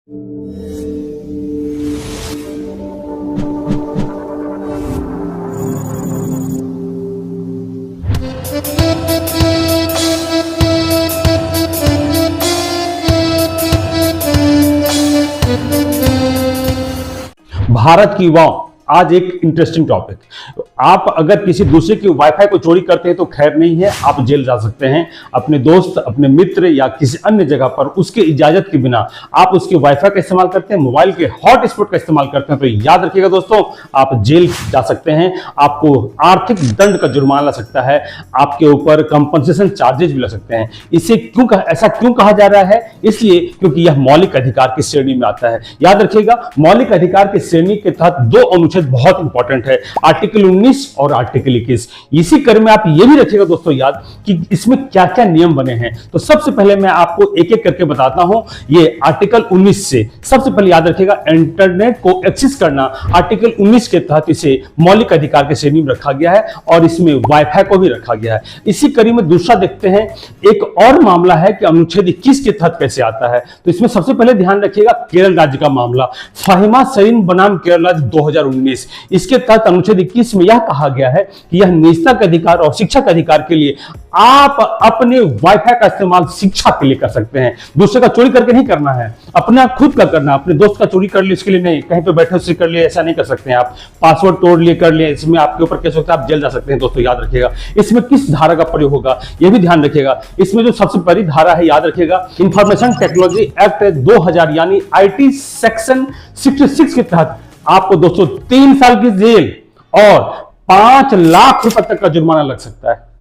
भारत की युवाओं, आज एक इंटरेस्टिंग टॉपिक। आप अगर किसी दूसरे की वाईफाई को चोरी करते हैं तो खैर नहीं है, आप जेल जा सकते हैं। अपने दोस्त, अपने मित्र या किसी अन्य जगह पर उसके इजाजत के बिना आप उसके वाईफाई का इस्तेमाल करते हैं, मोबाइल के हॉटस्पॉट का इस्तेमाल करते हैं, तो याद रखिएगा दोस्तों, आप जेल जा सकते हैं। आपको आर्थिक दंड का जुर्माना लग सकता है, आपके ऊपर कंपनसेशन चार्जेस भी लग सकते हैं। इसे ऐसा क्यों कहा जा रहा है? इसलिए क्योंकि यह मौलिक अधिकार की श्रेणी में आता है। याद रखिएगा, मौलिक अधिकार की श्रेणी के तहत दो अनुच्छेद बहुत इंपॉर्टेंट है, आर्टिकल 19 और आर्टिकल 21। इसी क्रम में आप ये भी रखिएगा दोस्तों याद कि इसमें क्या क्या नियम बने हैं। तो सबसे पहले मैं आपको एक एक करके बताता हूं। ये आर्टिकल 19 से सबसे पहले याद रखिएगा, इंटरनेट को एक्सेस करना आर्टिकल 19 के तहत इसे मौलिक अधिकार की श्रेणी में रखा गया है और इसमें वाईफाई को भी रखा गया है। इसी कड़ी में दूसरा देखते हैं, एक और मामला है कि अनुच्छेद 21 के तहत कैसे आता है। तो इसमें सबसे पहले ध्यान रखिएगा केरल राज्य का मामला, फाहिमा सरीन बनाम केरल राज्य 2019। इसके तहत अनुच्छेद 21 में यह कहा गया है कि यह निजता के अधिकार और शिक्षा के अधिकार के लिए आप अपने वाईफाई का इस्तेमाल शिक्षा के लिए कर सकते हैं। दूसरे का चोरी करके नहीं करना है, अपना खुद का करना। अपने दोस्त का चोरी कर लिया इसके लिए नहीं, कहीं पे बैठे उससे कर लिया, ऐसा नहीं कर सकते हैं आप। पासवर्ड तोड़ लिए, कर लिया, इसमें आपके ऊपर केस होता है, आप जेल जा सकते हैं। दोस्तों याद रखिएगा, इसमें किस धारा का प्रयोग होगा यह भी ध्यान रखिएगा। इसमें जो सबसे बड़ी धारा है याद रखिएगा, इंफॉर्मेशन टेक्नोलॉजी एक्ट 2000 यानी IT सेक्शन 66 के तहत आपको दोस्तों 3 साल की जेल और 5 लाख रुपए तक का जुर्माना लग सकता है।